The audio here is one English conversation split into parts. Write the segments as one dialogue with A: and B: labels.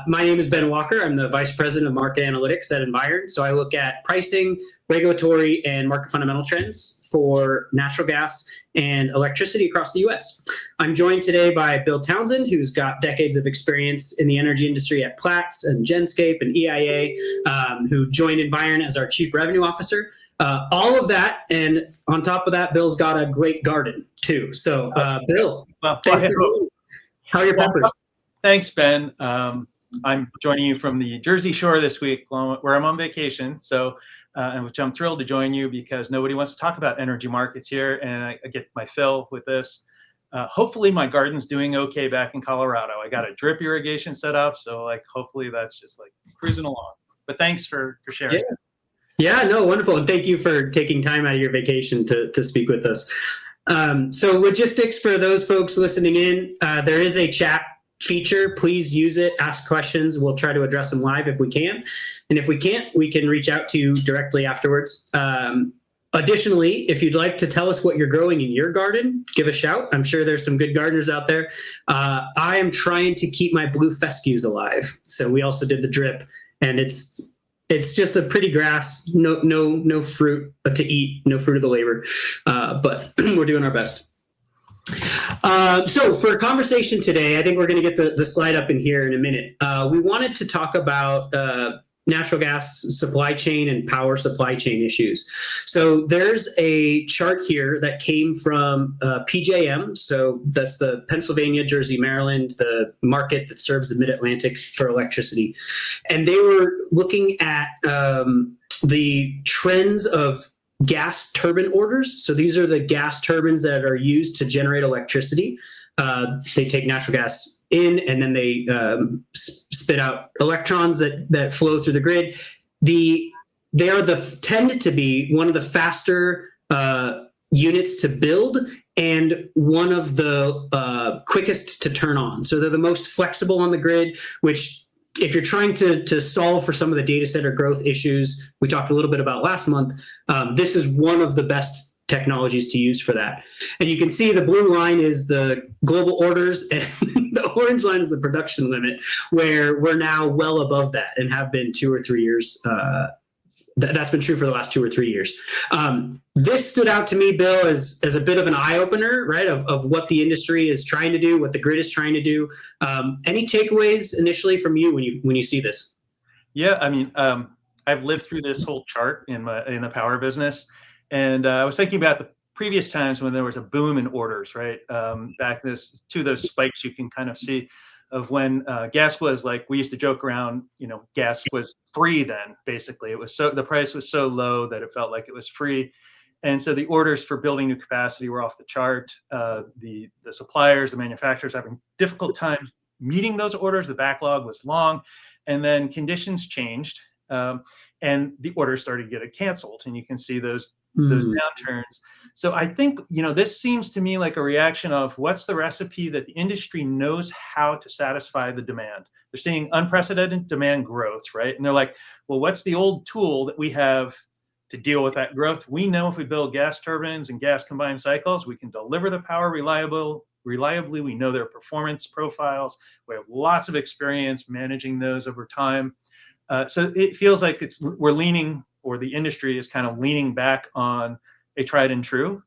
A: My name is Ben Walker. I'm the Vice President of Market Analytics at Environ. So I look at pricing, regulatory, and market fundamental trends for natural gas and electricity across the U.S. I'm joined today by Bill Townsend, who's got decades of experience in the energy industry at Platts and Genscape and EIA, who joined Environ as our Chief Revenue Officer. All of that, and on top of that, Bill's got a great garden too. So, Bill, how are your peppers?
B: Thanks, Ben. I'm joining you from the Jersey Shore this week, where I'm on vacation. So, which I'm thrilled to join you because nobody wants to talk about energy markets here, and I get my fill with this. Hopefully, my garden's doing okay back in Colorado. I got a drip irrigation set up, so hopefully that's just cruising along. But thanks for sharing.
A: Yeah, no, wonderful. And thank you for taking time out of your vacation to speak with us. So logistics for those folks listening in, there is a chat feature. Please use it, ask questions. We'll try to address them live if we can. And if we can't, we can reach out to you directly afterwards. Additionally, if you'd like to tell us what you're growing in your garden, give a shout. I'm sure there's some good gardeners out there. I am trying to keep my blue fescues alive. So we also did the drip, and it's just a pretty grass, no fruit to eat, no fruit of the labor, but we're doing our best. So for a conversation today, I think we're going to get the slide up in here in a minute. We wanted to talk about natural gas supply chain and power supply chain issues. So there's a chart here that came from PJM. So that's the Pennsylvania, Jersey, Maryland, the market that serves the Mid-Atlantic for electricity. And they were looking at the trends of gas turbine orders. So these are the gas turbines that are used to generate electricity. They take natural gas in, and then they spit out electrons that flow through the grid. They tend to be one of the faster units to build and one of the quickest to turn on. So they're the most flexible on the grid, which if you're trying to solve for some of the data center growth issues we talked a little bit about last month, this is one of the best technologies to use for that. And you can see the blue line is the global orders, and the orange line is the production limit, where we're now well above that and have been 2 or 3 years. That's been true for the last 2 or 3 years. This stood out to me, Bill, as a bit of an eye-opener, right, of what the industry is trying to do, what the grid is trying to do. Any takeaways initially from you when you see this? Yeah,
B: I mean, I've lived through this whole chart in the power business, and I was thinking about the previous times when there was a boom in orders, right? Back to those spikes you can kind of see of when gas was we used to joke around, gas was free then, basically. It was the price was so low that it felt like it was free. And so the orders for building new capacity were off the chart. The suppliers, the manufacturers having difficult times meeting those orders. The backlog was long, and then conditions changed, and the orders started getting canceled. And you can see those downturns. So I think, this seems to me like a reaction of what's the recipe that the industry knows how to satisfy the demand. They're seeing unprecedented demand growth, right? And they're like, well, what's the old tool that we have to deal with that growth? We know if we build gas turbines and gas combined cycles, we can deliver the power reliably. We know their performance profiles. We have lots of experience managing those over time. So it feels like we're leaning, or the industry is kind of leaning back on a tried and true.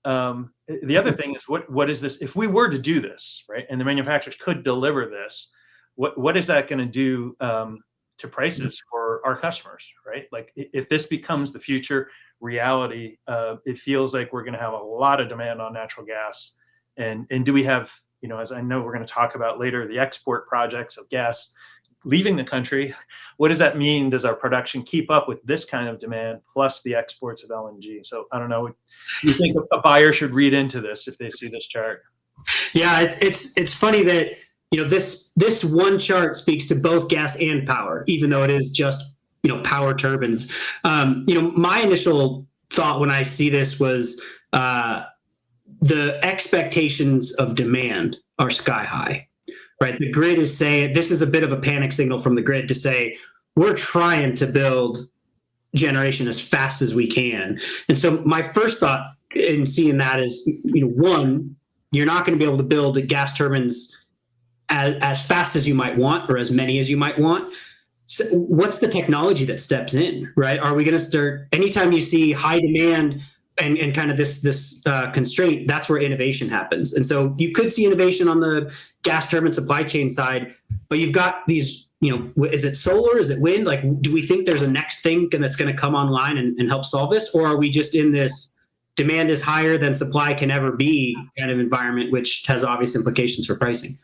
B: The other thing is, what is this? If we were to do this, right, and the manufacturers could deliver this, what is that going to do to prices for our customers, right? If this becomes the future reality, it feels like we're going to have a lot of demand on natural gas. And do we have, as I know we're going to talk about later, the export projects of gas leaving the country? What does that mean? Does our production keep up with this kind of demand plus the exports of LNG? So I don't know. You think a buyer should read into this if they see this chart?
A: Yeah, it's funny that this one chart speaks to both gas and power, even though it is just power turbines. My initial thought when I see this was the expectations of demand are sky high. Right, the grid is saying, this is a bit of a panic signal from the grid to say, we're trying to build generation as fast as we can. And so my first thought in seeing that is, one, you're not going to be able to build gas turbines as fast as you might want or as many as you might want. So what's the technology that steps in, right? Are we going to start anytime you see high demand and kind of this constraint? That's where innovation happens. And so you could see innovation on the gas turbine supply chain side, but you've got these, is it solar? Is it wind? Like, do we think there's a next thing that's going to come online and help solve this? Or are we just in this demand is higher than supply can ever be kind of environment, which has obvious implications for pricing?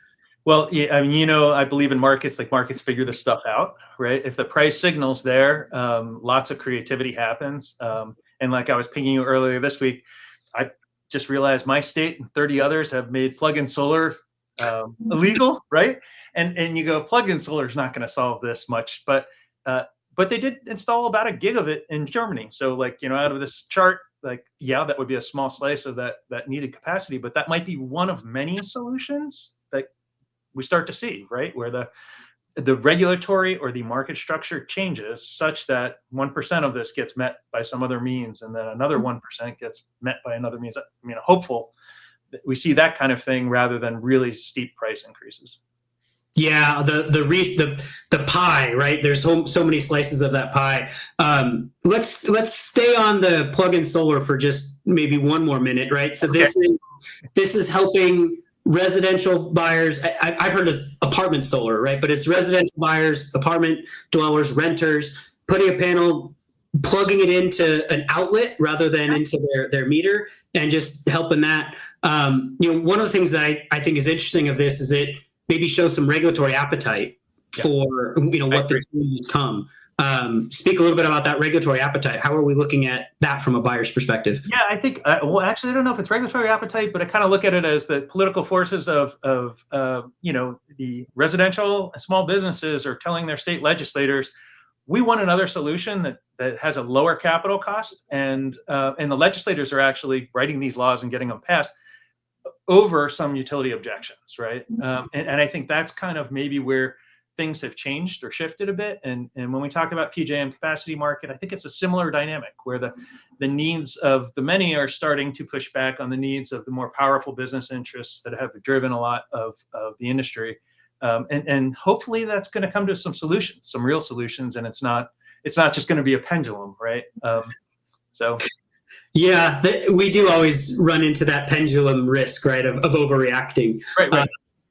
B: Well, yeah, I mean, I believe in markets. Like, markets figure this stuff out, right? If the price signal's there, lots of creativity happens. And like I was pinging you earlier this week, I just realized my state and 30 others have made plug-in solar illegal, right? And you go, plug-in solar is not going to solve this much, but they did install about 1 gig of it in Germany. So, like, out of this chart, like, yeah, that would be a small slice of that needed capacity, but that might be one of many solutions that we start to see, right? Where the regulatory or the market structure changes such that 1% of this gets met by some other means, and then another 1% gets met by another means. I mean, hopeful that we see that kind of thing rather than really steep price increases.
A: Yeah, the pie, right? There's so many slices of that pie. Let's stay on the plug-in solar for just maybe one more minute, right? So
B: Okay.
A: This is helping residential buyers. I've heard as apartment solar, right? But it's residential buyers, apartment dwellers, renters, putting a panel, plugging it into an outlet rather than into their meter, and just helping that. One of the things that I think is interesting of this is it maybe shows some regulatory appetite for what the tools come. Speak a little bit about that regulatory appetite. How are we looking at that from a buyer's perspective?
B: Yeah, I think, well, actually, I don't know if it's regulatory appetite, but I kind of look at it as the political forces of the residential and small businesses are telling their state legislators, we want another solution that has a lower capital cost, and the legislators are actually writing these laws and getting them passed over some utility objections, right? And I think that's kind of maybe where things have changed or shifted a bit. And when we talk about PJM capacity market, I think it's a similar dynamic where the needs of the many are starting to push back on the needs of the more powerful business interests that have driven a lot of the industry. And hopefully that's going to come to some solutions, some real solutions, and it's not just going to be a pendulum, right? So.
A: Yeah, we do always run into that pendulum risk, right, of overreacting.
B: Right.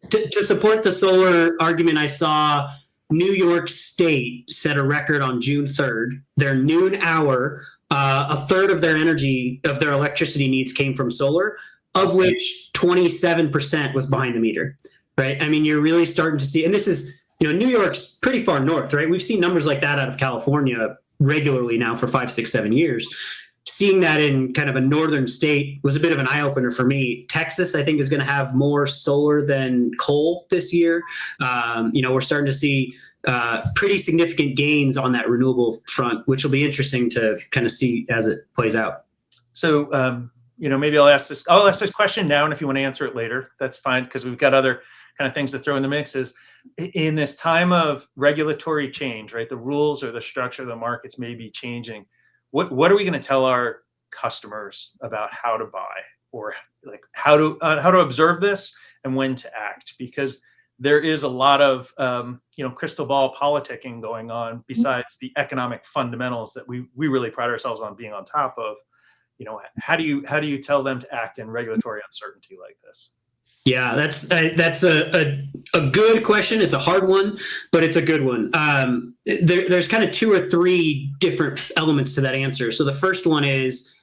A: To support the solar argument, I saw New York State set a record on June 3rd. Their noon hour, a third of their electricity needs came from solar, of which 27% was behind the meter, right? I mean, you're really starting to see, and this is, New York's pretty far north, right? We've seen numbers like that out of California regularly now for 5, 6, 7 years. Seeing that in kind of a northern state was a bit of an eye-opener for me. Texas, I think, is going to have more solar than coal this year. We're starting to see pretty significant gains on that renewable front, which will be interesting to kind of see as it plays out.
B: So, maybe I'll ask this question now, and if you want to answer it later, that's fine, because we've got other kind of things to throw in the mix. Is in this time of regulatory change, right? The rules or the structure of the markets may be changing. What are we going to tell our customers about how to buy, or like how to observe this and when to act? Because there is a lot of crystal ball politicking going on besides the economic fundamentals that we really pride ourselves on being on top of. How do you tell them to act in regulatory uncertainty like this?
A: Yeah, that's a good question. It's a hard one, but it's a good one. There's kind of 2 or 3 different elements to that answer. So the first one is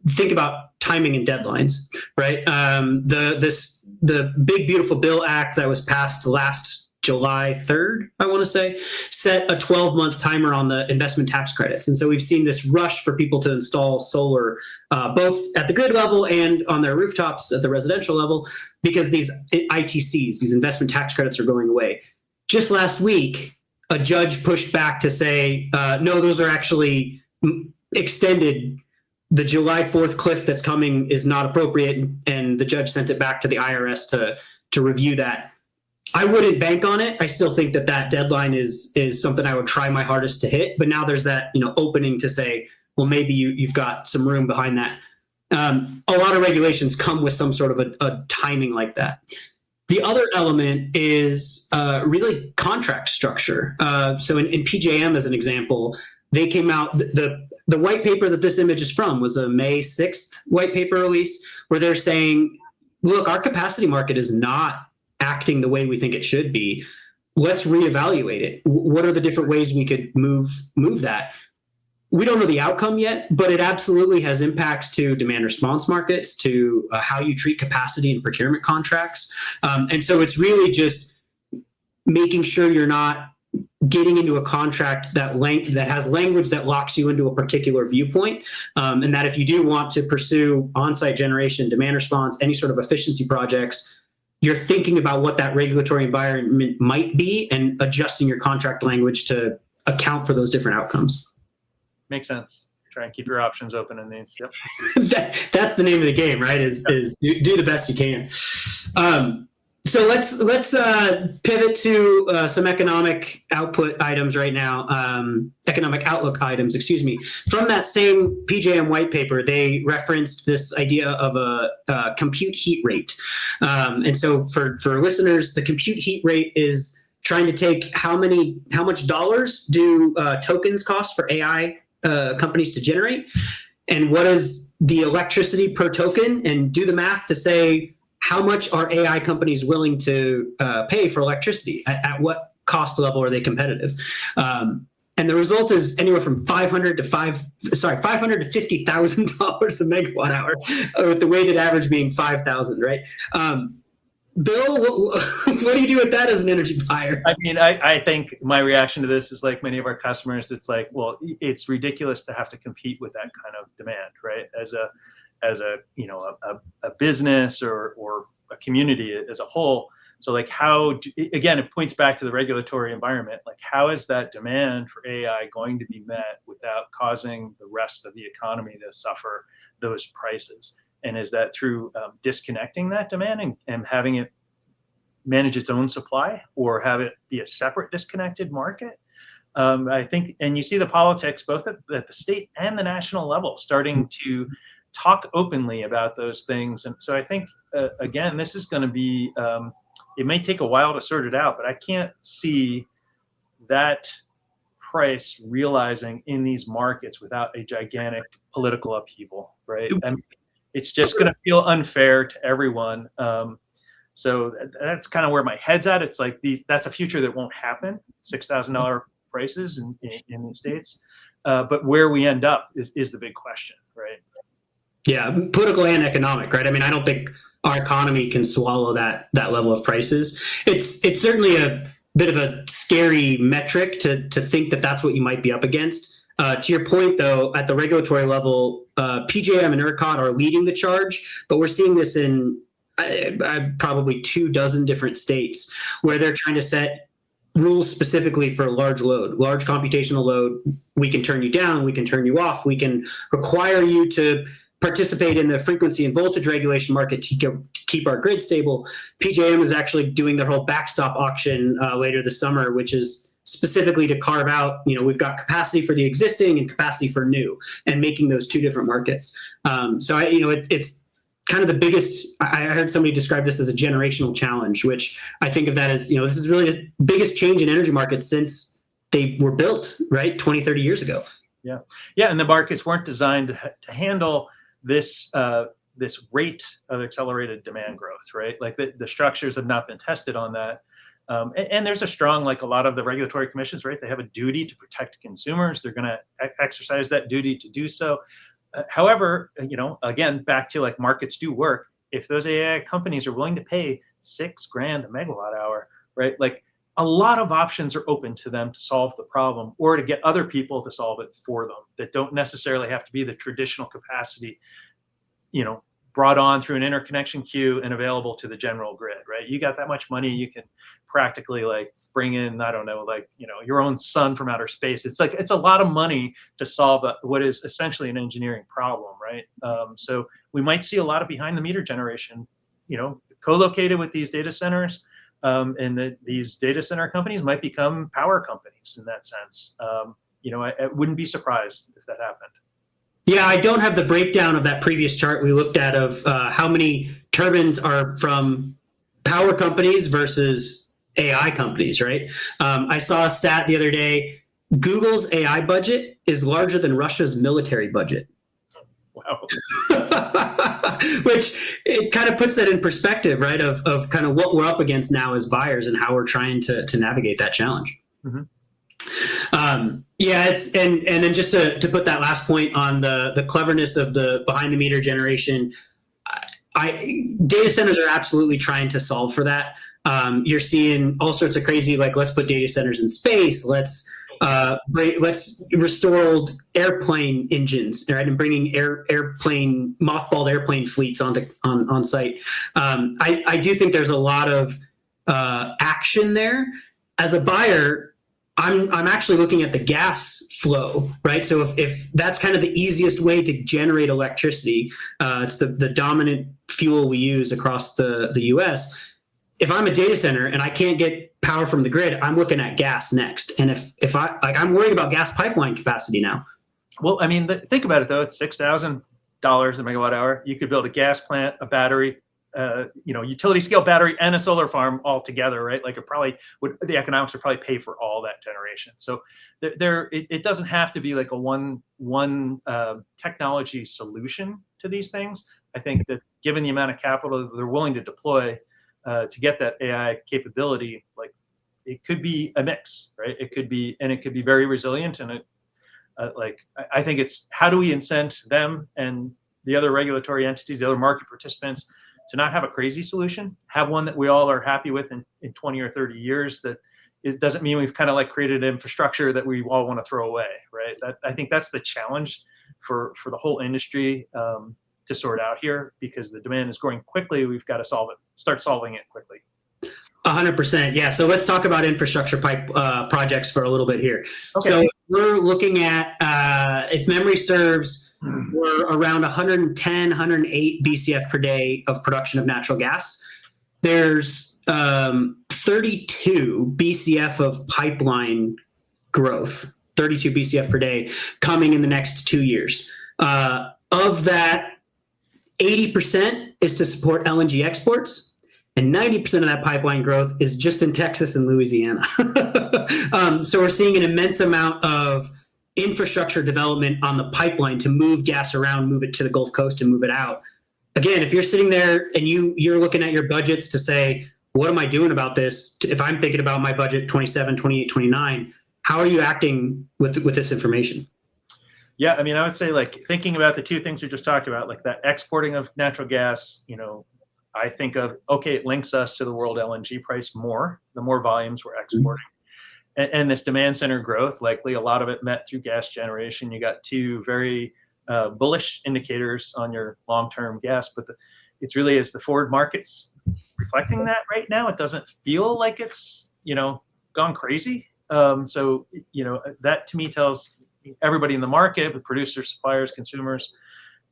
A: think about timing and deadlines, right? The Big Beautiful Bill Act that was passed last July 3rd, I want to say, set a 12-month timer on the investment tax credits. And so we've seen this rush for people to install solar, both at the grid level and on their rooftops at the residential level, because these ITCs, these investment tax credits, are going away. Just last week, a judge pushed back to say, no, those are actually extended. The July 4th cliff that's coming is not appropriate, and the judge sent it back to the IRS to review that. I wouldn't bank on it. I still think that deadline is something I would try my hardest to hit. But now there's that opening to say, well, maybe you've got some room behind that. A lot of regulations come with some sort of a timing like that. The other element is really contract structure. So in PJM, as an example, they came out, the white paper that this image is from was a May 6th white paper release, where they're saying, look, our capacity market is not acting the way we think it should be. Let's reevaluate it. What are the different ways we could move that? We don't know the outcome yet, but it absolutely has impacts to demand response markets, to how you treat capacity and procurement contracts. And so it's really just making sure you're not getting into a contract that has language that locks you into a particular viewpoint, and that if you do want to pursue on-site generation, demand response, any sort of efficiency projects, you're thinking about what that regulatory environment might be and adjusting your contract language to account for those different outcomes.
B: Makes sense. Try and keep your options open in these. Yep.
A: That's the name of the game, right? Is do the best you can. So let's pivot to some economic output items right now. Economic outlook items, excuse me. From that same PJM white paper, they referenced this idea of a compute heat rate. And so for listeners, the compute heat rate is trying to take how much dollars do tokens cost for AI companies to generate, and what is the electricity per token, and do the math to say how much are AI companies willing to pay for electricity, at what cost level are they competitive. And the result is anywhere from $500 to $50,000 a megawatt hour, with the weighted average being 5,000, right? Bill, what do you do with that as an energy buyer?
B: I mean, I think my reaction to this is like many of our customers. It's like, well, it's ridiculous to have to compete with that kind of demand, right? As a business or a community as a whole. So like again, it points back to the regulatory environment. Like, how is that demand for AI going to be met without causing the rest of the economy to suffer those prices? And is that through disconnecting that demand and having it manage its own supply, or have it be a separate disconnected market? I think, and you see the politics both at the state and the national level starting to talk openly about those things. And so I think, again, this is going to be, it may take a while to sort it out, but I can't see that price realizing in these markets without a gigantic political upheaval, right? I mean, it's just going to feel unfair to everyone. So that's kind of where my head's at. It's like that's a future that won't happen, $6,000 prices in the States. But where we end up is the big question, right?
A: Yeah, political and economic, right? I mean, I don't think our economy can swallow that level of prices. It's certainly a bit of a scary metric to think that that's what you might be up against. To your point, though, at the regulatory level, PJM and ERCOT are leading the charge, but we're seeing this in probably 24 different states where they're trying to set rules specifically for large computational load. We can turn you down, we can turn you off, we can require you to participate in the frequency and voltage regulation market to keep our grid stable. PJM is actually doing their whole backstop auction later this summer, which is specifically to carve out, we've got capacity for the existing and capacity for new, and making those two different markets. So it's kind of the biggest, I heard somebody describe this as a generational challenge, which I think of that as, this is really the biggest change in energy markets since they were built, right? 20, 30 years ago.
B: Yeah. Yeah. And the markets weren't designed to handle this rate of accelerated demand growth, right? Like the structures have not been tested on that. And there's a strong, like a lot of the regulatory commissions, right? They have a duty to protect consumers. They're going to exercise that duty to do so. However, again, back to like markets do work. If those AI companies are willing to pay $6,000 a megawatt hour, right? Like a lot of options are open to them to solve the problem, or to get other people to solve it for them that don't necessarily have to be the traditional capacity, brought on through an interconnection queue and available to the general grid, right? You got that much money, you can practically like bring in, I don't know, like, your own sun from outer space. It's like, it's a lot of money to solve what is essentially an engineering problem, right? So we might see a lot of behind the meter generation, co-located with these data centers, and these data center companies might become power companies in that sense. I wouldn't be surprised if that happened.
A: Yeah, I don't have the breakdown of that previous chart we looked at of how many turbines are from power companies versus AI companies, right? I saw a stat the other day. Google's AI budget is larger than Russia's military budget.
B: Wow.
A: Which it kind of puts that in perspective, right? Of kind of what we're up against now as buyers and how we're trying to navigate that challenge.
B: Mm-hmm.
A: Yeah, it's and then just to put that last point on the cleverness of the behind the meter generation, data centers are absolutely trying to solve for that. You're seeing all sorts of crazy, like, let's put data centers in space. Let's restore old airplane engines, right? And bringing mothballed airplane fleets on site. I do think there's a lot of action there. As a buyer, I'm actually looking at the gas flow, right? So if that's kind of the easiest way to generate electricity, it's the dominant fuel we use across the US. If I'm a data center and I can't get power from the grid, I'm looking at gas next. And if I'm worried about gas pipeline capacity now.
B: Well, I mean, think about it though. It's $6,000 a megawatt hour. You could build a gas plant, a battery, utility scale battery, and a solar farm all together, right? Like the economics would probably pay for all that generation. So it doesn't have to be like a one technology solution to these things. I think that given the amount of capital that they're willing to deploy to get that AI capability, like it could be a mix, right? It could be very resilient. And I think it's how do we incent them and the other regulatory entities, the other market participants, to not have a crazy solution, have one that we all are happy with in 20 or 30 years. That it doesn't mean we've kind of like created infrastructure that we all want to throw away, right? I think that's the challenge for the whole industry to sort out here, because the demand is growing quickly. We've got to start solving it quickly.
A: 100%. Yeah. So let's talk about infrastructure projects for a little bit here.
B: Okay.
A: So we're looking at, if memory serves, we're around 110, 108 BCF per day of production of natural gas. There's 32 BCF of pipeline growth, 32 BCF per day coming in the next 2 years. Of that, 80% is to support LNG exports, and 90% of that pipeline growth is just in Texas and Louisiana. So we're seeing an immense amount of infrastructure development on the pipeline to move gas around, move it to the Gulf Coast and move it out. Again, if you're sitting there and you're looking at your budgets to say, what am I doing about this? If I'm thinking about my budget 27, 28, 29, how are you acting with this information?
B: Yeah, I mean, I would say, like, thinking about the two things we just talked about, like that exporting of natural gas, I think of, okay, it links us to the world LNG price more, the more volumes we're exporting. And this demand center growth, likely a lot of it met through gas generation. You got two very bullish indicators on your long-term gas, but it's really, is the forward markets reflecting that right now? It doesn't feel like it's, gone crazy. So, that to me tells everybody in the market, the producers, suppliers, consumers,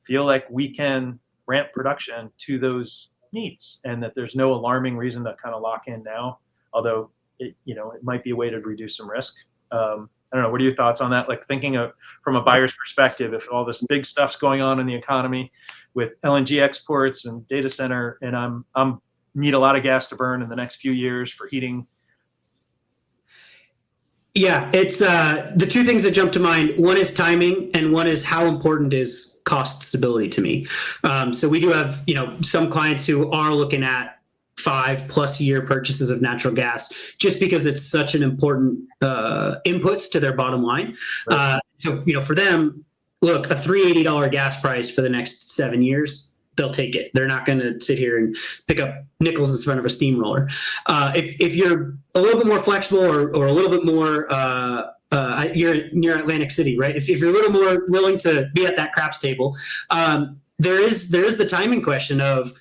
B: feel like we can ramp production to those needs, and that there's no alarming reason to kind of lock in now, although it might be a way to reduce some risk. I don't know. What are your thoughts on that? Like, thinking of from a buyer's perspective, if all this big stuff's going on in the economy with LNG exports and data center, and I'm need a lot of gas to burn in the next few years for heating.
A: Yeah, it's the two things that jump to mind. One is timing, and one is how important is cost stability to me. So we do have, some clients who are looking at 5+ year purchases of natural gas, just because it's such an important inputs to their bottom line.
B: Right.
A: So, for them, look, a $380 gas price for the next 7 years, they'll take it. They're not going to sit here and pick up nickels in front of a steamroller. If you're a little bit more flexible or a little bit more, you're near Atlantic City, right? If you're a little more willing to be at that craps table, there is the timing question of,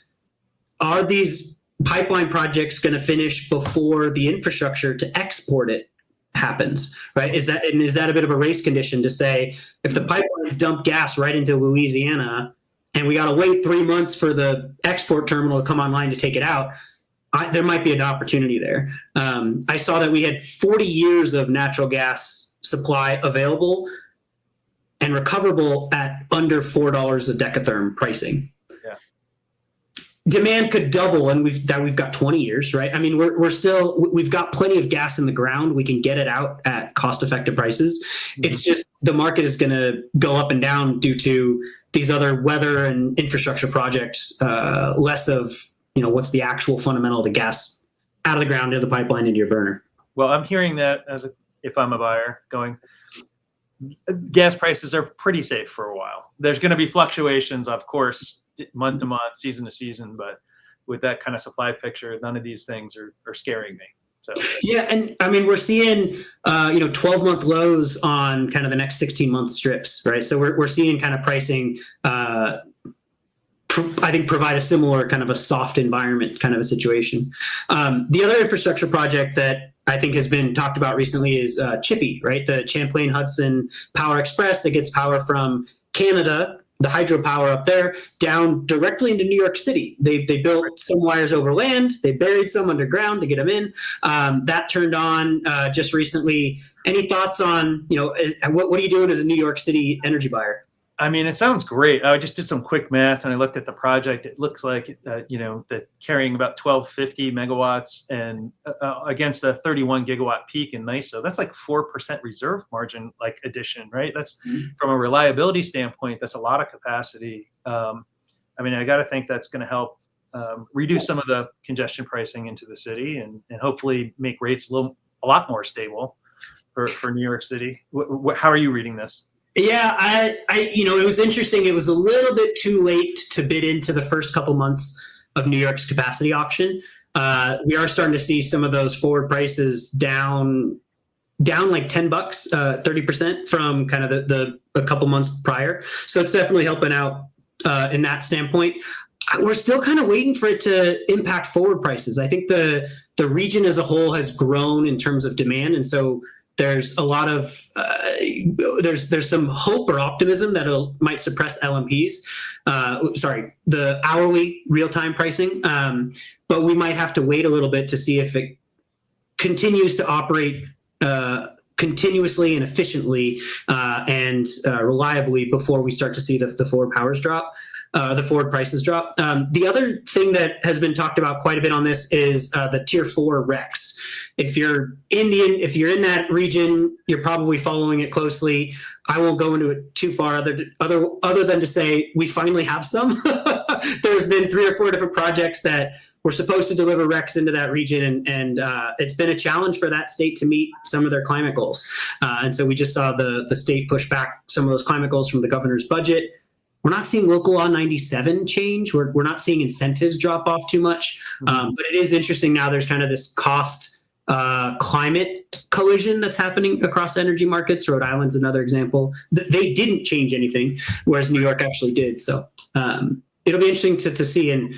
A: are these pipeline projects going to finish before the infrastructure to export it happens, right? Is that a bit of a race condition to say, if the pipelines dump gas right into Louisiana and we got to wait 3 months for the export terminal to come online to take it out, there might be an opportunity there. I saw that we had 40 years of natural gas supply available and recoverable at under $4 a decatherm pricing.
B: Yeah.
A: demand could double, and we've got 20 years, right? I mean, we've got plenty of gas in the ground. We can get it out at cost-effective prices. Mm-hmm. It's just the market is going to go up and down due to these other weather and infrastructure projects, less of, what's the actual fundamental of the gas out of the ground into the pipeline into your burner.
B: Well, I'm hearing that if I'm a buyer going, gas prices are pretty safe for a while. There's going to be fluctuations, of course, month to month, season to season, but with that kind of supply picture, none of these things are scaring me. So
A: yeah, and I mean, we're seeing 12-month lows on kind of the next 16-month strips, right? So we're seeing kind of pricing, I think, provide a similar kind of a soft environment kind of a situation. The other infrastructure project that I think has been talked about recently is Chippy, right? The Champlain Hudson Power Express that gets power from Canada, the hydropower up there, down directly into New York City. They built some wires over land. They buried some underground to get them in. That turned on just recently. Any thoughts on, what are you doing as a New York City energy buyer?
B: I mean, it sounds great. I just did some quick math and I looked at the project. It looks like, that carrying about 1,250 megawatts and against a 31 gigawatt peak in NYSO, that's like 4% reserve margin, like addition, right? That's from a reliability standpoint, that's a lot of capacity. I mean, I got to think that's going to help reduce some of the congestion pricing into the city and hopefully make rates a lot more stable for New York City. How are you reading this?
A: Yeah, it was interesting. It was a little bit too late to bid into the first couple months of New York's capacity auction. We are starting to see some of those forward prices down like $10, 30% from kind of a couple months prior. So it's definitely helping out in that standpoint. We're still kind of waiting for it to impact forward prices. I think the region as a whole has grown in terms of demand, and so there's a lot of there's some hope or optimism that it might suppress LMPs. The hourly real-time pricing. But we might have to wait a little bit to see if it continues to operate continuously and efficiently and reliably before we start to see the forward powers drop. The forward prices drop. The other thing that has been talked about quite a bit on this is the Tier 4 RECs. If you're in that region, you're probably following it closely. I won't go into it too far other than to say we finally have some. There's been 3 or 4 different projects that were supposed to deliver RECs into that region, and it's been a challenge for that state to meet some of their climate goals. And so we just saw the state push back some of those climate goals from the governor's budget. We're not seeing local law 97 change. We're not seeing incentives drop off too much. But it is interesting now there's kind of this cost climate collision that's happening across energy markets. Rhode Island's another example. They didn't change anything, whereas New York actually did. So it'll be interesting to see. And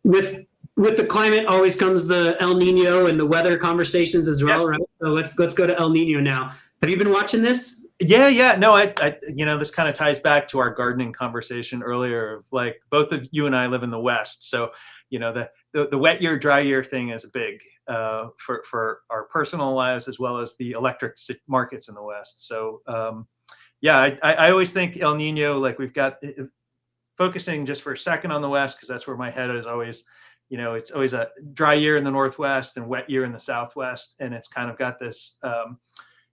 A: with the climate always comes the El Nino and the weather conversations as well, right? So let's go to El Nino now. Have you been watching this?
B: Yeah. No, I this kind of ties back to our gardening conversation earlier of like both of you and I live in the West. So, the wet year, dry year thing is big for our personal lives as well as the electric markets in the West. So, I always think El Nino, like we've got focusing just for a second on the West, because that's where my head is always, it's always a dry year in the Northwest and wet year in the Southwest. And it's kind of got this,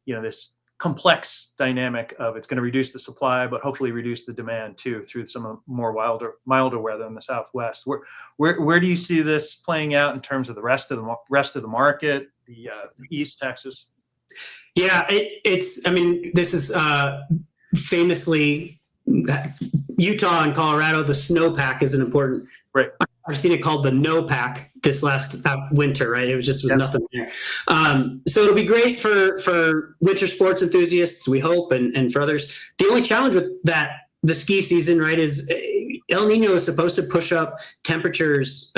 B: this complex dynamic of it's going to reduce the supply, but hopefully reduce the demand too through some more milder weather in the Southwest. Where do you see this playing out in terms of the rest of the market, the East Texas?
A: Yeah, it's. I mean, this is famously Utah and Colorado. The snowpack is an important.
B: Right.
A: I've seen it called the no pack this last winter, right? It was nothing there. So it'll be great for winter sports enthusiasts, we hope, and for others. The only challenge with the ski season, right, is El Nino is supposed to push up temperatures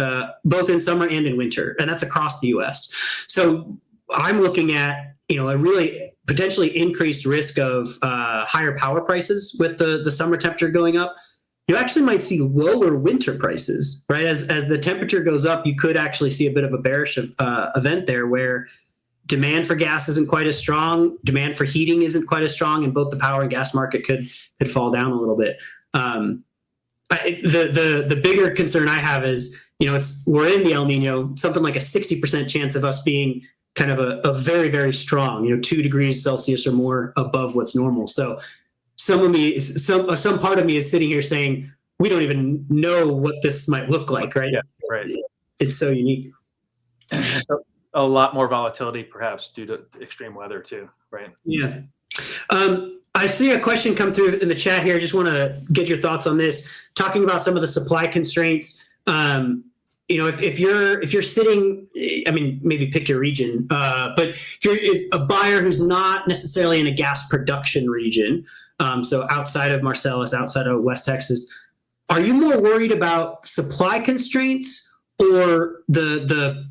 A: both in summer and in winter, and that's across the U.S. So I'm looking at, a really potentially increased risk of higher power prices with the summer temperature going up. You actually might see lower winter prices, right? As the temperature goes up, you could actually see a bit of a bearish event there where demand for gas isn't quite as strong, demand for heating isn't quite as strong, and both the power and gas market could fall down a little bit. The bigger concern I have is, we're in the El Nino, something like a 60% chance of us being kind of a very, very strong, 2 degrees Celsius or more above what's normal. So some part of me is sitting here saying, we don't even know what this might look like, right?
B: Yeah, right.
A: It's so unique.
B: A lot more volatility, perhaps, due to extreme weather too, right?
A: Yeah. I see a question come through in the chat here. I just want to get your thoughts on this. Talking about some of the supply constraints. If you're sitting, I mean, maybe pick your region, but if you're a buyer who's not necessarily in a gas production region, so outside of Marcellus, outside of West Texas, are you more worried about supply constraints or the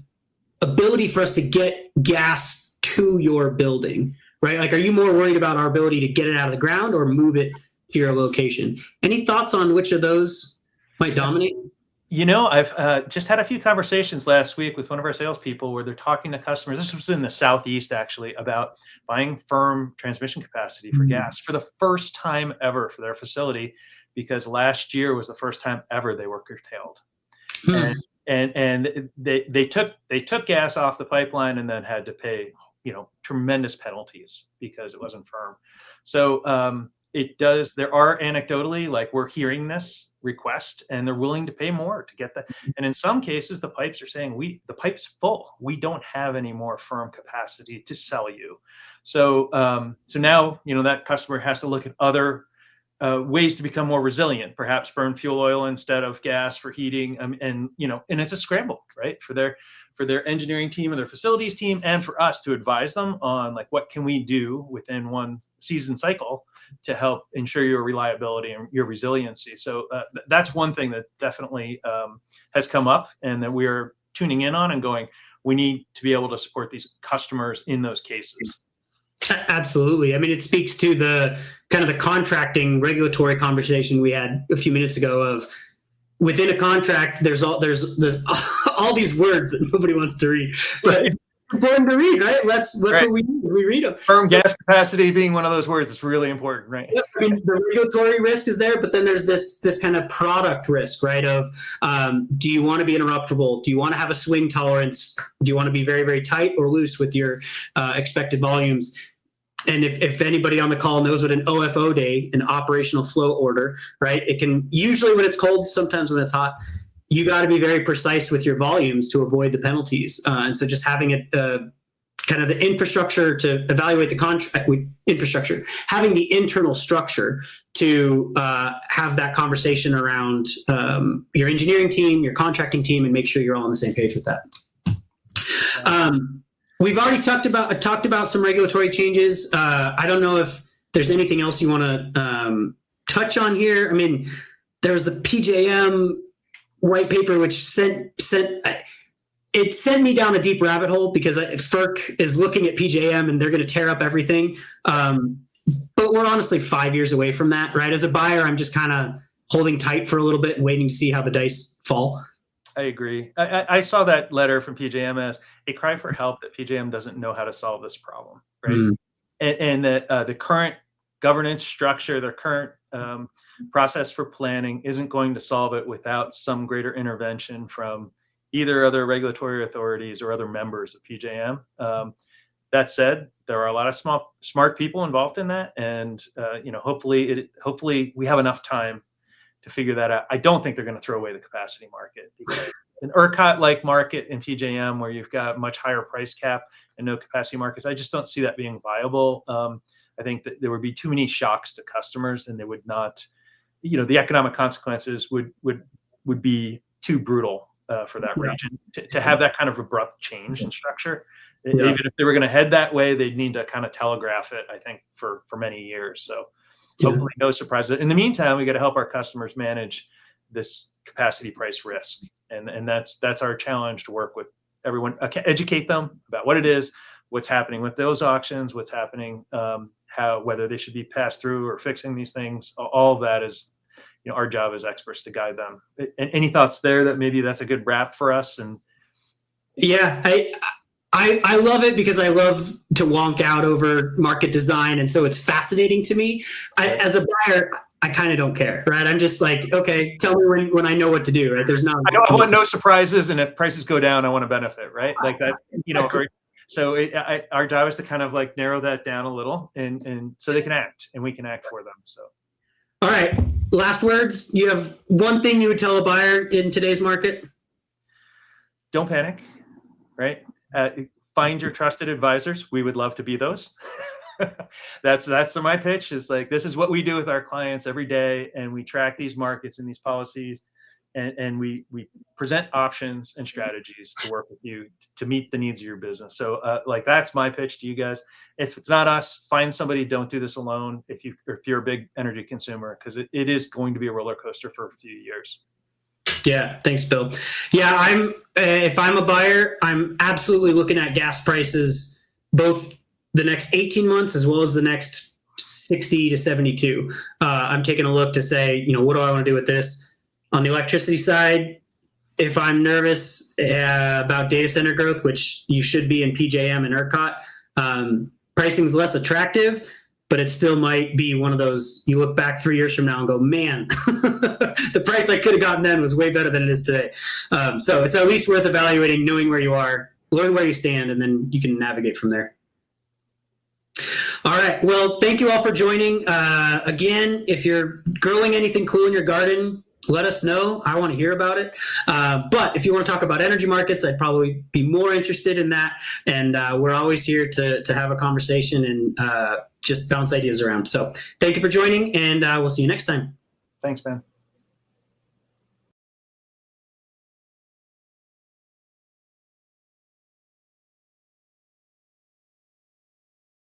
A: ability for us to get gas to your building? Right? Like, are you more worried about our ability to get it out of the ground or move it to your location? Any thoughts on which of those might dominate?
B: I've just had a few conversations last week with one of our salespeople where they're talking to customers. This was in the Southeast, actually, about buying firm transmission capacity for gas for the first time ever for their facility, because last year was the first time ever they were curtailed. And they took gas off the pipeline and then had to pay tremendous penalties because it wasn't firm. So there are anecdotally, like, we're hearing this request and they're willing to pay more to get that. And in some cases, the pipes are saying, the pipe's full. We don't have any more firm capacity to sell you. So now, that customer has to look at other ways to become more resilient, perhaps burn fuel oil instead of gas for heating. And it's a scramble, right? For their engineering team and their facilities team, and for us to advise them on, like, what can we do within one season cycle to help ensure your reliability and your resiliency. So that's one thing that definitely has come up and that we're tuning in on and going, we need to be able to support these customers in those cases.
A: Absolutely. I mean, it speaks to the kind of the contracting regulatory conversation we had a few minutes ago of, within a contract, there's all these words that nobody wants to read, but it's important to read, right? That's
B: right.
A: What we read them.
B: Firm gas capacity being one of those words is really important, right?
A: I mean, the regulatory risk is there, but then there's this kind of product risk, right? Of do you want to be interruptible? Do you want to have a swing tolerance? Do you want to be very, very tight or loose with your expected volumes? And if anybody on the call knows what an OFO day, an operational flow order, right? It can usually, when it's cold, sometimes when it's hot, you got to be very precise with your volumes to avoid the penalties. And so just having it kind of the infrastructure to evaluate the contract with infrastructure, having the internal structure to have that conversation around your engineering team, your contracting team, and make sure you're all on the same page with that. We've already talked about some regulatory changes. I don't know if there's anything else you want to touch on here. I mean, there's the PJM white paper, which sent me down a deep rabbit hole because FERC is looking at PJM and they're going to tear up everything. But we're honestly 5 years away from that, right? As a buyer, I'm just kind of holding tight for a little bit and waiting to see how the dice fall.
B: I agree. I saw that letter from PJM as a cry for help that PJM doesn't know how to solve this problem, right? And that the current governance structure, the current process for planning isn't going to solve it without some greater intervention from either other regulatory authorities or other members of PJM. That said, there are a lot of smart people involved in that, and hopefully we have enough time to figure that out. I don't think they're going to throw away the capacity market, because an ERCOT-like market in PJM where you've got much higher price cap and no capacity markets, I just don't see that being viable. I think that there would be too many shocks to customers, and they would not, the economic consequences would be too brutal for that region to have that kind of abrupt change in structure. Yeah. Even if they were going to head that way, they'd need to kind of telegraph it, I think, for many years. So hopefully no surprises. In the meantime, we got to help our customers manage this capacity price risk. And that's our challenge, to work with everyone, educate them about what it is, what's happening with those auctions, what's happening, whether they should be passed through or fixing these things. All of that is, our job as experts to guide them. Any thoughts there that maybe that's a good wrap for us? And
A: yeah, I love it because I love to wonk out over market design. And so it's fascinating to me. As a buyer, I kind of don't care, right? I'm just like, okay, tell me when I know what to do, right? There's not.
B: I want no surprises, and if prices go down, I want to benefit, right? Like that's, so our job is to kind of like narrow that down a little, and so they can act, and we can act for them. So,
A: all right, last words. You have one thing you would tell a buyer in today's market?
B: Don't panic, right? Find your trusted advisors. We would love to be those. That's my pitch, is like, this is what we do with our clients every day, and we track these markets and these policies, and we present options and strategies to work with you to meet the needs of your business. So like, that's my pitch to you guys. If it's not us, find somebody. Don't do this alone if you're a big energy consumer, because it is going to be a roller coaster for a few years.
A: Yeah, thanks, Bill. Yeah, if I'm a buyer, I'm absolutely looking at gas prices both the next 18 months as well as the next 60 to 72. I'm taking a look to say, what do I want to do with this? On the electricity side, if I'm nervous about data center growth, which you should be in PJM and ERCOT, pricing's less attractive, but it still might be one of those, you look back 3 years from now and go, man, the price I could have gotten then was way better than it is today. So it's at least worth evaluating, knowing where you are, learn where you stand, and then you can navigate from there. All right. Well, thank you all for joining. Again, if you're growing anything cool in your garden, let us know. I want to hear about it. But if you want to talk about energy markets, I'd probably be more interested in that. And we're always here to have a conversation and just bounce ideas around. So thank you for joining, and we'll see you next time.
B: Thanks, Ben.